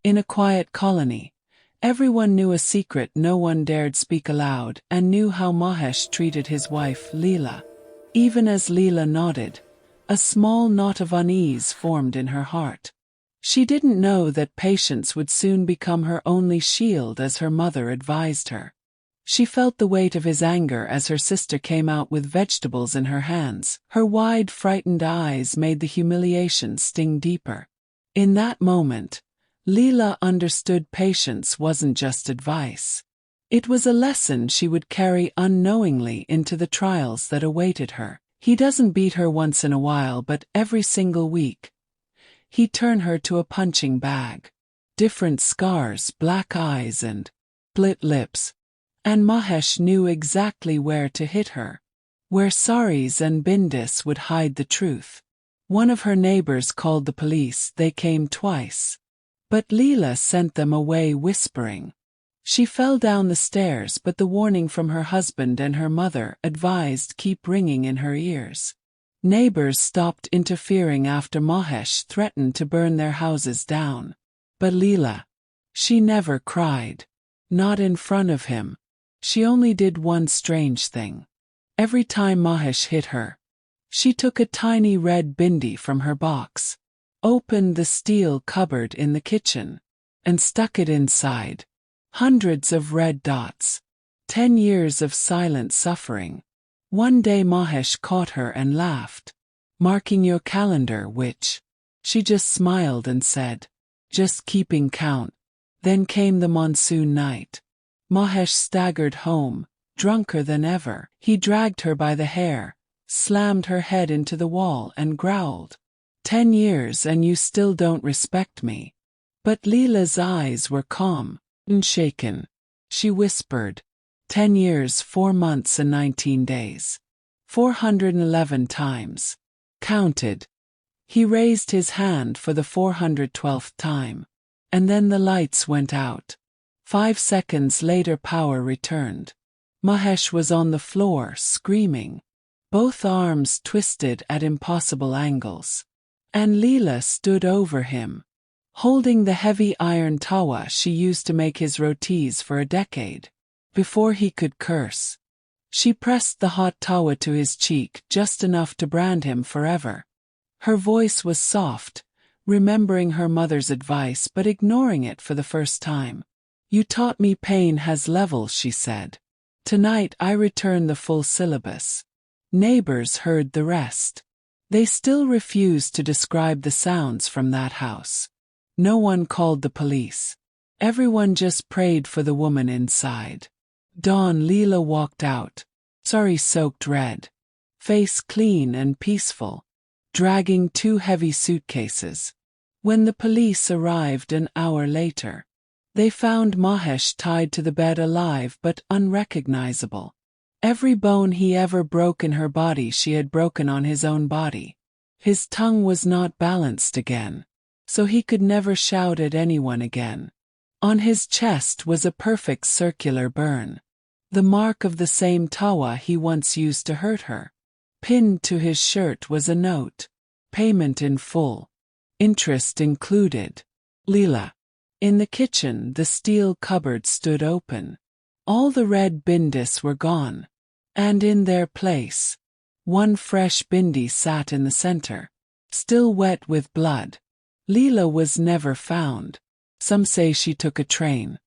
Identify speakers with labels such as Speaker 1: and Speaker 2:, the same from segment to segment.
Speaker 1: In a quiet colony, everyone knew a secret no one dared speak aloud, and knew how Mahesh treated his wife, Leela. Even as Leela nodded, a small knot of unease formed in her heart. She didn't know that patience would soon become her only shield, as her mother advised her. She felt the weight of his anger as her sister came out with vegetables in her hands. Her wide, frightened eyes made the humiliation sting deeper. In that moment, Leela understood patience wasn't just advice. It was a lesson she would carry unknowingly into the trials that awaited her. He doesn't beat her once in a while, but every single week. He'd turn her to a punching bag. Different scars, black eyes and split lips. And Mahesh knew exactly where to hit her. Where saris and bindis would hide the truth. One of her neighbors called the police. They came twice. But Leela sent them away whispering. She fell down the stairs, but the warning from her husband and her mother advised keep ringing in her ears. Neighbors stopped interfering after Mahesh threatened to burn their houses down. But Leela, she never cried. Not in front of him. She only did one strange thing. Every time Mahesh hit her, she took a tiny red bindi from her box, opened the steel cupboard in the kitchen, and stuck it inside. Hundreds of red dots. 10 years of silent suffering. One day Mahesh caught her and laughed. Marking your calendar, which? She just smiled and said, just keeping count. Then came the monsoon night. Mahesh staggered home, drunker than ever. He dragged her by the hair, slammed her head into the wall and growled, 10 years and you still don't respect me. But Leela's eyes were calm, unshaken. She whispered, 10 years, 4 months and 19 days. 411 times. Counted. He raised his hand for the 412th time. And then the lights went out. 5 seconds later power returned. Mahesh was on the floor, screaming. Both arms twisted at impossible angles. And Leela stood over him, holding the heavy iron tawa she used to make his rotis for a decade. Before he could curse, she pressed the hot tawa to his cheek just enough to brand him forever. Her voice was soft, remembering her mother's advice but ignoring it for the first time. You taught me pain has levels, she said. Tonight I return the full syllabus. Neighbors heard the rest. They still refused to describe the sounds from that house. No one called the police. Everyone just prayed for the woman inside. Dawn, Leela walked out, sari soaked red, face clean and peaceful, dragging 2 heavy suitcases. When the police arrived an hour later, they found Mahesh tied to the bed, alive but unrecognizable. Every bone he ever broke in her body she had broken on his own body. His tongue was not balanced again, so he could never shout at anyone again. On his chest was a perfect circular burn, the mark of the same tawa he once used to hurt her. Pinned to his shirt was a note, payment in full, interest included. Leela. In the kitchen the steel cupboard stood open. All the red bindis were gone, and in their place, one fresh bindi sat in the center, still wet with blood. Leela was never found. Some say she took a train.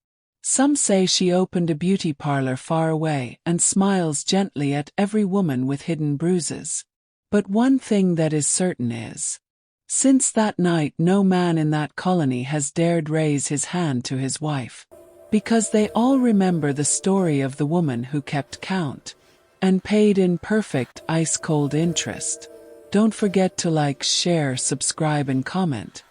Speaker 1: Some say she opened a beauty parlor far away and smiles gently at every woman with hidden bruises. But one thing that is certain is, since that night no man in that colony has dared raise his hand to his wife. Because they all remember the story of the woman who kept count and paid in perfect ice-cold interest. Don't forget to like, share, subscribe and comment.